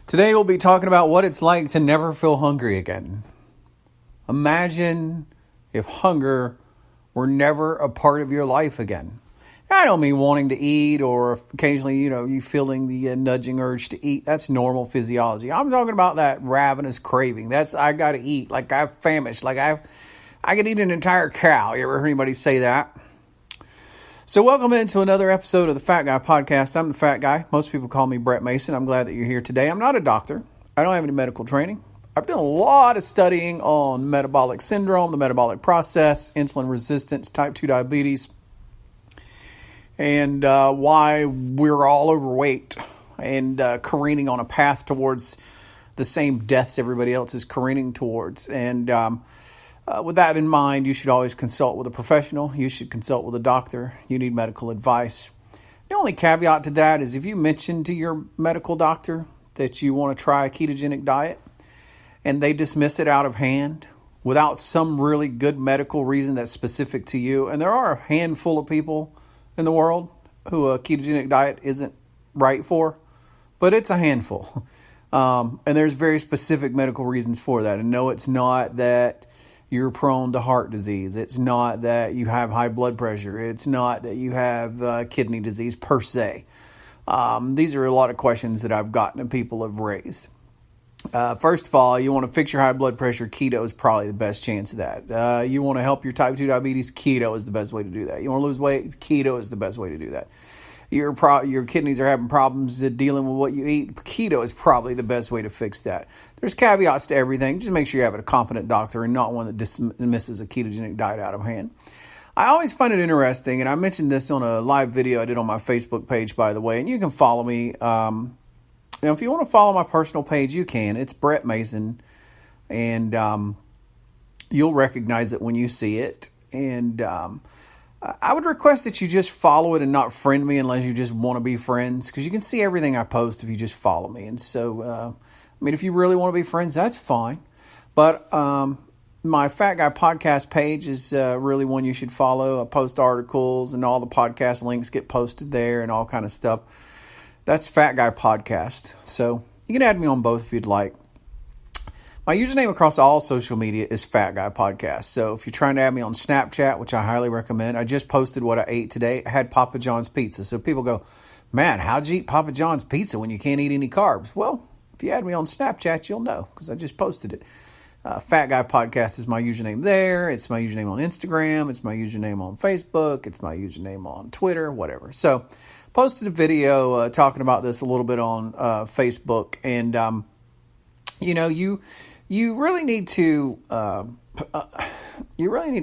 Today we'll be talking about what it's like to never feel hungry again. Imagine if hunger were never a part of your life again. I don't mean wanting to eat or occasionally, you feeling the nudging urge to eat. That's normal physiology. I'm talking about that ravenous craving. That's I got to eat. Like I'm famished. Like I could eat an entire cow. You ever heard anybody say that? So welcome into another episode of the Fat Guy Podcast. I'm the Fat Guy. Most people call me Brett Mason. I'm glad that you're here today. I'm not a doctor. I don't have any medical training. I've done a lot of studying on metabolic syndrome, the metabolic process, insulin resistance, type 2 diabetes, and why we're all overweight and careening on a path towards the same deaths everybody else is careening towards. And with that in mind, you should always consult with a professional. You should consult with a doctor. You need medical advice. The only caveat to that is if you mention to your medical doctor that you want to try a ketogenic diet and they dismiss it out of hand without some really good medical reason that's specific to you, and there are a handful of people in the world who a ketogenic diet isn't right for, but it's a handful. And there's very specific medical reasons for that. And no, it's not that you're prone to heart disease. It's not that you have high blood pressure. It's not that you have kidney disease per se. These are a lot of questions that I've gotten and people have raised. First of all, you want to fix your high blood pressure. Keto is probably the best chance of that. You want to help your type 2 diabetes. Keto is the best way to do that. You want to lose weight. Keto is the best way to do that. Your kidneys are having problems dealing with what you eat. Keto is probably the best way to fix that. There's caveats to everything. Just make sure you have a competent doctor and not one that dismisses a ketogenic diet out of hand. I always find it interesting, and I mentioned this on a live video I did on my Facebook page, by the way, and you can follow me. If you want to follow my personal page, you can. It's Brett Mason, and you'll recognize it when you see it. And I would request that you just follow it and not friend me unless you just want to be friends, because you can see everything I post if you just follow me. And so, if you really want to be friends, that's fine. But my Fat Guy Podcast page is really one you should follow. I post articles and all the podcast links get posted there and all kind of stuff. That's Fat Guy Podcast. So you can add me on both if you'd like. My username across all social media is Fat Guy Podcast. So if you're trying to add me on Snapchat, which I highly recommend, I just posted what I ate today. I had Papa John's pizza. So people go, man, how'd you eat Papa John's pizza when you can't eat any carbs? Well, if you add me on Snapchat, you'll know because I just posted it. Fat Guy Podcast is my username there. It's my username on Instagram. It's my username on Facebook. It's my username on Twitter, whatever. So posted a video talking about this a little bit on Facebook. And, you really need to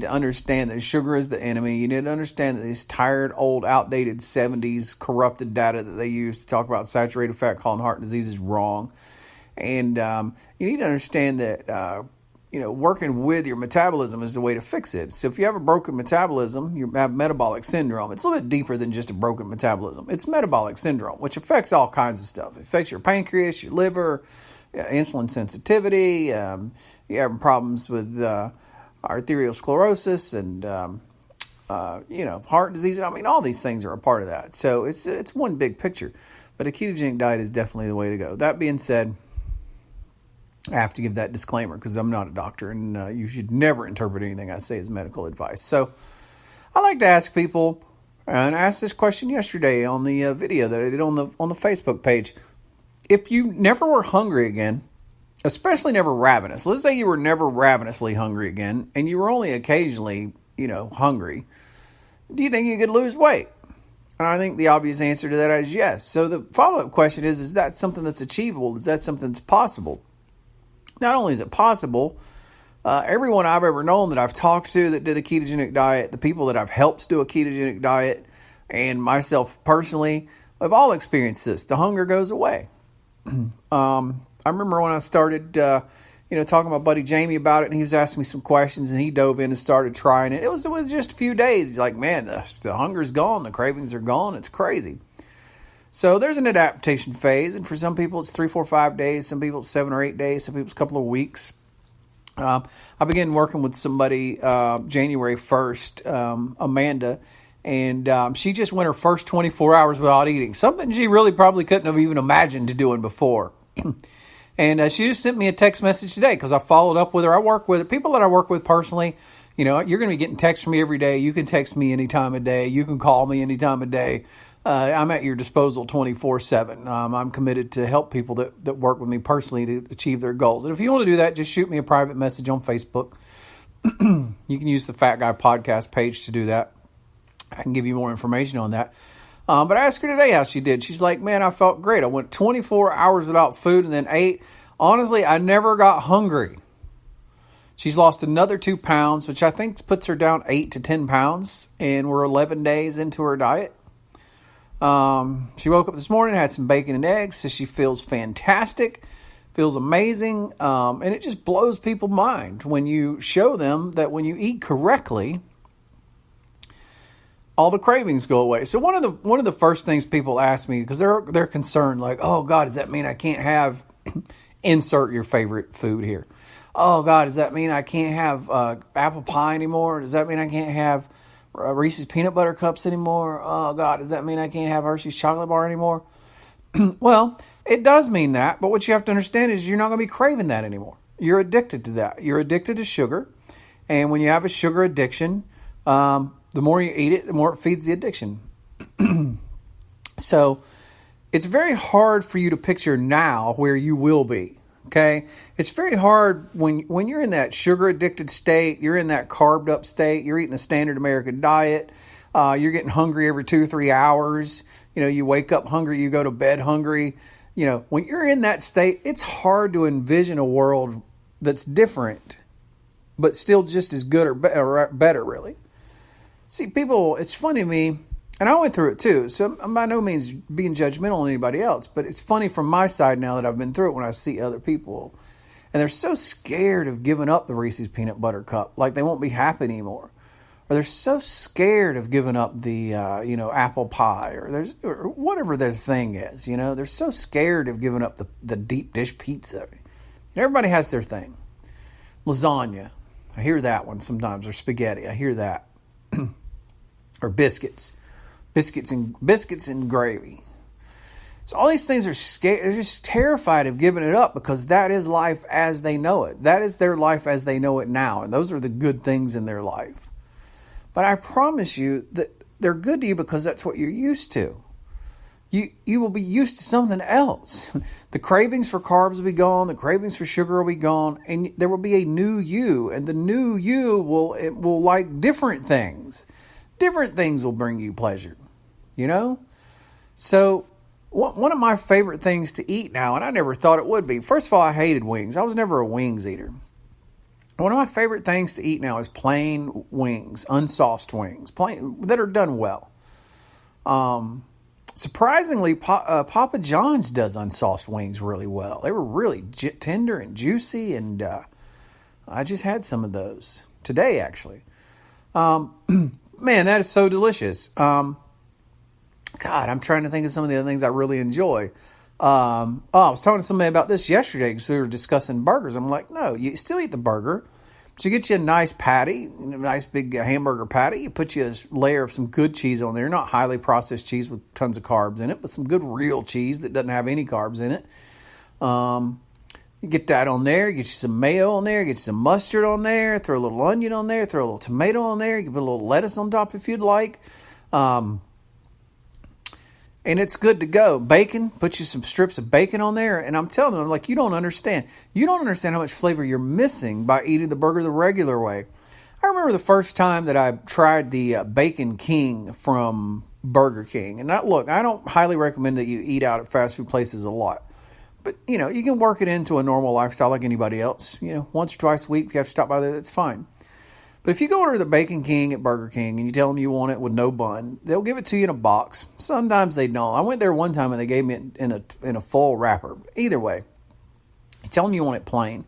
understand that sugar is the enemy. You need to understand that this tired, old, outdated 70s corrupted data that they use to talk about saturated fat causing heart disease is wrong. And you need to understand that working with your metabolism is the way to fix it. So if you have a broken metabolism, you have metabolic syndrome. It's a little bit deeper than just a broken metabolism. It's metabolic syndrome, which affects all kinds of stuff. It affects your pancreas, your liver, insulin sensitivity. You have problems with arteriosclerosis and heart disease. All these things are a part of that. So it's one big picture. But a ketogenic diet is definitely the way to go. That being said, I have to give that disclaimer because I'm not a doctor, and you should never interpret anything I say as medical advice. So I like to ask people, and I asked this question yesterday on the video that I did on the Facebook page. If you never were hungry again, especially never ravenous, let's say you were never ravenously hungry again, and you were only occasionally, hungry, do you think you could lose weight? And I think the obvious answer to that is yes. So the follow-up question is that something that's achievable? Is that something that's possible? Not only is it possible, everyone I've ever known that I've talked to that did a ketogenic diet, the people that I've helped do a ketogenic diet, and myself personally, have all experienced this. The hunger goes away. I remember when I started, talking to my buddy Jamie about it, and he was asking me some questions, and he dove in and started trying it. It was just a few days. He's like, man, the hunger's gone. The cravings are gone. It's crazy. So there's an adaptation phase, and for some people it's 3, 4, 5 days. Some people it's 7 or 8 days. Some people it's a couple of weeks. I began working with somebody January 1st, Amanda, and she just went her first 24 hours without eating, something she really probably couldn't have even imagined doing before. And she just sent me a text message today because I followed up with her. I work with people that I work with personally. You know, you're going to be getting texts from me every day. You can text me any time of day. You can call me any time of day. I'm at your disposal 24/7. I'm committed to help people that work with me personally to achieve their goals. And if you want to do that, just shoot me a private message on Facebook. You can use the Fat Guy Podcast page to do that. I can give you more information on that. But I asked her today how she did. She's like, man, I felt great. I went 24 hours without food and then ate. Honestly, I never got hungry. She's lost another 2 pounds, which I think puts her down 8 to 10 pounds. And we're 11 days into her diet. She woke up this morning, had some bacon and eggs, so she feels fantastic, feels amazing. And it just blows people's mind when you show them that when you eat correctly, all the cravings go away. So one of the first things people ask me, because they're concerned, like, oh God, does that mean I can't have insert your favorite food here? Oh God, does that mean I can't have apple pie anymore? Does that mean I can't have Reese's peanut butter cups anymore? Oh God, does that mean I can't have Hershey's chocolate bar anymore? Well, it does mean that, but what you have to understand is you're not going to be craving that anymore. You're addicted to that. You're addicted to sugar, and when you have a sugar addiction, the more you eat it, the more it feeds the addiction. So it's very hard for you to picture now where you will be. Okay, it's very hard when you're in that sugar addicted state, you're in that carved up state, you're eating the standard American diet, you're getting hungry every 2-3 hours. You know, you wake up hungry, you go to bed hungry. You know, when you're in that state, it's hard to envision a world that's different, but still just as good or better, really. See, people, it's funny to me, and I went through it too, so I'm by no means being judgmental on anybody else, but it's funny from my side now that I've been through it when I see other people, and they're so scared of giving up the Reese's Peanut Butter Cup, like they won't be happy anymore. Or they're so scared of giving up the, apple pie, or whatever their thing is, They're so scared of giving up the deep dish pizza. Everybody has their thing. Lasagna, I hear that one sometimes, or spaghetti, I hear that. Or biscuits and gravy. So all these things are scared. They're just terrified of giving it up because that is life as they know it. That is their life as they know it now. And those are the good things in their life. But I promise you that they're good to you because that's what you're used to. You will be used to something else. The cravings for carbs will be gone. The cravings for sugar will be gone. And there will be a new you. And the new you will like different things. Different things will bring you pleasure. So one of my favorite things to eat now, and I never thought it would be. First of all, I hated wings. I was never a wings eater. One of my favorite things to eat now is plain wings, unsauced wings, plain that are done well. Surprisingly, Papa John's does unsauced wings really well. They were really tender and juicy, and I just had some of those today, actually. Man, that is so delicious. God, I'm trying to think of some of the other things I really enjoy. I was talking to somebody about this yesterday because we were discussing burgers. I'm like, no, you still eat the burger, but you get you a nice patty, a nice big hamburger patty. You put you a layer of some good cheese on there, not highly processed cheese with tons of carbs in it, but some good real cheese that doesn't have any carbs in it. You get that on there, get you some mayo on there, get you some mustard on there, throw a little onion on there, throw a little tomato on there, you can put a little lettuce on top if you'd like. And it's good to go. Bacon, put you some strips of bacon on there. And I'm telling them, like, you don't understand. You don't understand how much flavor you're missing by eating the burger the regular way. I remember the first time that I tried the Bacon King from Burger King. And look, I don't highly recommend that you eat out at fast food places a lot. But, you can work it into a normal lifestyle like anybody else. Once or twice a week, if you have to stop by there, that's fine. But if you go order the Bacon King at Burger King and you tell them you want it with no bun, they'll give it to you in a box. Sometimes they don't. I went there one time and they gave me it in a full wrapper. Either way, you tell them you want it plain.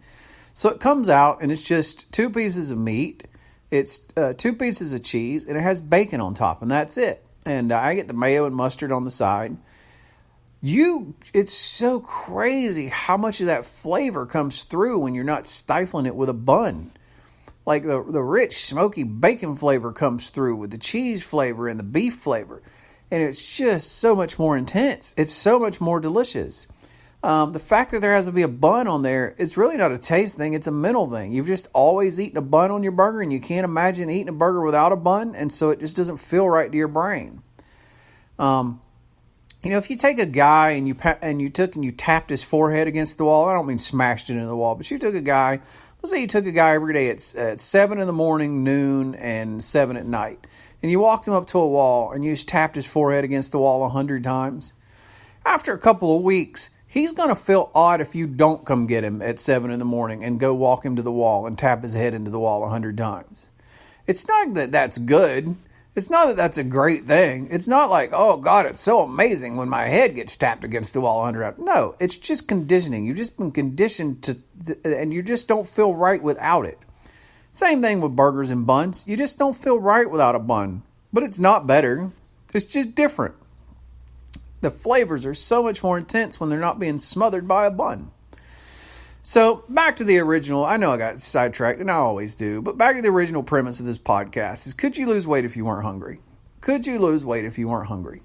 So it comes out and it's just 2 pieces of meat. It's 2 pieces of cheese and it has bacon on top, and that's it. And I get the mayo and mustard on the side. It's so crazy how much of that flavor comes through when you're not stifling it with a bun. Like the rich, smoky bacon flavor comes through with the cheese flavor and the beef flavor. And it's just so much more intense. It's so much more delicious. The fact that there has to be a bun on there, it's really not a taste thing. It's a mental thing. You've just always eaten a bun on your burger, and you can't imagine eating a burger without a bun, and so it just doesn't feel right to your brain. If you take a guy and you tapped his forehead against the wall, I don't mean smashed it into the wall, but you took a guy, let's say you took a guy every day at 7 in the morning, noon, and 7 at night, and you walked him up to a wall and you just tapped his forehead against the wall 100 times. After a couple of weeks, he's going to feel odd if you don't come get him at 7 in the morning and go walk him to the wall and tap his head into the wall 100 times. It's not that that's good. It's not that that's a great thing. It's not like, oh, God, it's so amazing when my head gets tapped against the wall 100 times. No, it's just conditioning. You've just been conditioned and you just don't feel right without it. Same thing with burgers and buns. You just don't feel right without a bun. But it's not better. It's just different. The flavors are so much more intense when they're not being smothered by a bun. So back to the original, I know I got sidetracked, and I always do, but back to the original premise of this podcast is, could you lose weight if you weren't hungry? Could you lose weight if you weren't hungry?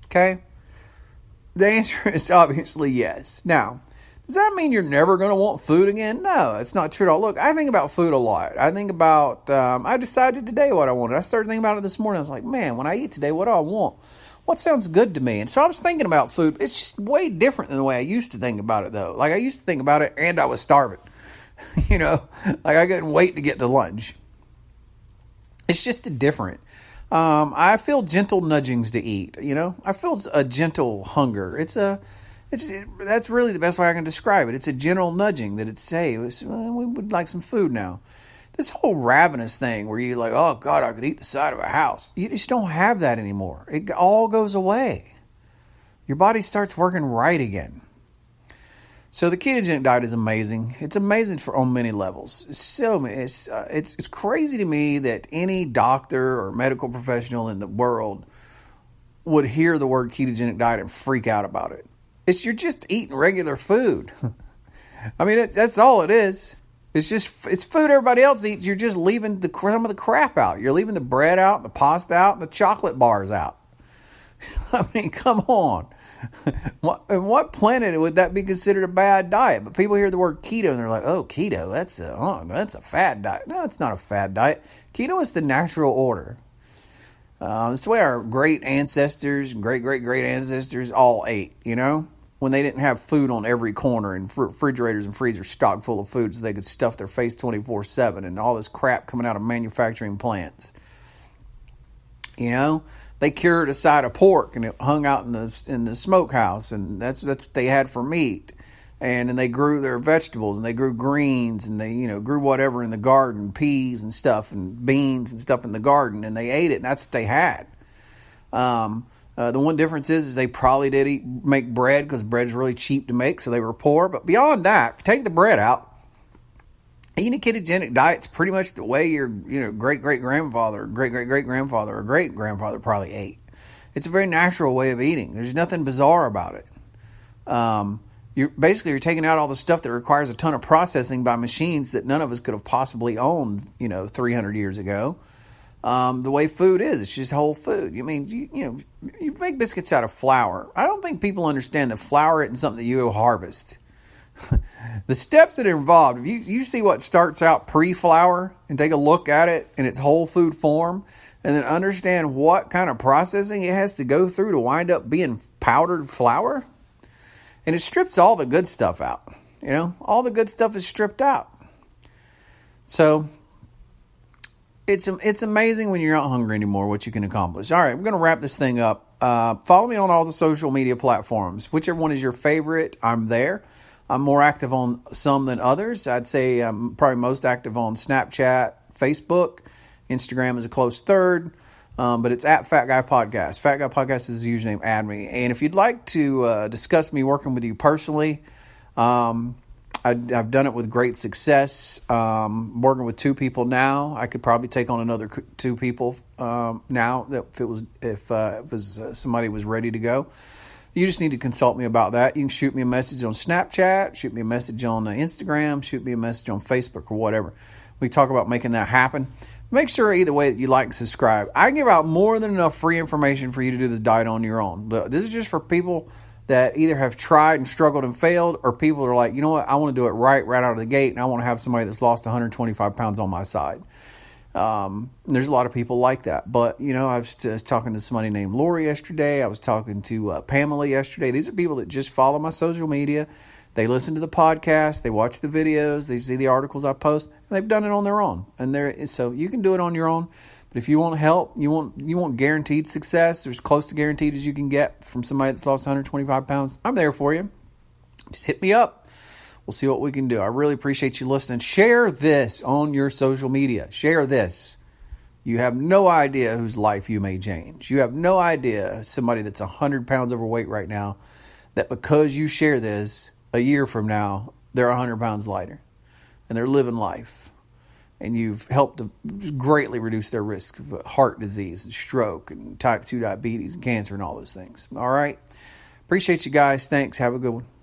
Okay? The answer is obviously yes. Now, does that mean you're never going to want food again? No, it's not true at all. Look, I think about food a lot. I think about, I decided today what I wanted. I started thinking about it this morning. I was like, man, when I eat today, what do I want? What sounds good to me? And so I was thinking about food. It's just way different than the way I used to think about it, though. Like, I used to think about it and I was starving. Like I couldn't wait to get to lunch. It's just different. I feel gentle nudgings to eat, I feel a gentle hunger. That's really the best way I can describe it. It's a gentle nudging that it's, hey, we would like some food now. This whole ravenous thing where you're like, oh, God, I could eat the side of a house. You just don't have that anymore. It all goes away. Your body starts working right again. So the ketogenic diet is amazing. It's amazing on many levels. It's crazy to me that any doctor or medical professional in the world would hear the word ketogenic diet and freak out about it. You're just eating regular food. I mean, that's all it is. It's food everybody else eats. You're just leaving some of the crap out. You're leaving the bread out, the pasta out, and the chocolate bars out. I mean, come on. On what planet would that be considered a bad diet? But people hear the word keto and they're like, oh, keto, that's a fad diet. No, it's not a fad diet. Keto is the natural order. It's the way our great ancestors and great ancestors all ate, when they didn't have food on every corner and refrigerators and freezers stocked full of food so they could stuff their face 24/7 and all this crap coming out of manufacturing plants. They cured a side of pork and it hung out in the smokehouse, and that's what they had for meat. And they grew their vegetables, and they grew greens, and they grew whatever in the garden, peas and stuff, and beans and stuff in the garden, and they ate it, and that's what they had. The one difference is they probably did make bread because bread's really cheap to make, so they were poor. But beyond that, if you take the bread out, eating a ketogenic diet's pretty much the way your great-great-grandfather, great-great-great-grandfather, or great-grandfather probably ate. It's a very natural way of eating. There's nothing bizarre about it. You're taking out all the stuff that requires a ton of processing by machines that none of us could have possibly owned, 300 years ago. The way food is, it's just whole food. You make biscuits out of flour. I don't think people understand that flour isn't something that you harvest. The steps that are involved, if you see what starts out pre-flour and take a look at it in its whole food form, and then understand what kind of processing it has to go through to wind up being powdered flour, and it strips all the good stuff out. All the good stuff is stripped out. So it's amazing when you're not hungry anymore what you can accomplish. All right, we're going to wrap this thing up. Follow me on all the social media platforms. Whichever one is your favorite, I'm there. I'm more active on some than others. I'd say I'm probably most active on Snapchat, Facebook. Instagram is a close third. But it's at Fat Guy Podcast. Fat Guy Podcast is the username. Add me. And if you'd like to discuss me working with you personally, I've done it with great success. Working with 2 people now. I could probably take on another 2 people now if somebody was ready to go. You just need to consult me about that. You can shoot me a message on Snapchat, shoot me a message on Instagram, shoot me a message on Facebook or whatever. We talk about making that happen. Make sure either way that you like and subscribe. I give out more than enough free information for you to do this diet on your own. This is just for people that either have tried and struggled and failed, or people are like, you know what, I want to do it right out of the gate, and I want to have somebody that's lost 125 pounds on my side. There's a lot of people like that. But, I was talking to somebody named Lori yesterday. I was talking to Pamela yesterday. These are people that just follow my social media. They listen to the podcast. They watch the videos. They see the articles I post. And they've done it on their own. So you can do it on your own. But if you want help, you want guaranteed success, or as close to guaranteed as you can get from somebody that's lost 125 pounds, I'm there for you. Just hit me up. We'll see what we can do. I really appreciate you listening. Share this on your social media. Share this. You have no idea whose life you may change. You have no idea somebody that's 100 pounds overweight right now, that because you share this, a year from now, they're 100 pounds lighter and they're living life. And you've helped to greatly reduce their risk of heart disease and stroke and type 2 diabetes and cancer and all those things. All right. Appreciate you guys. Thanks. Have a good one.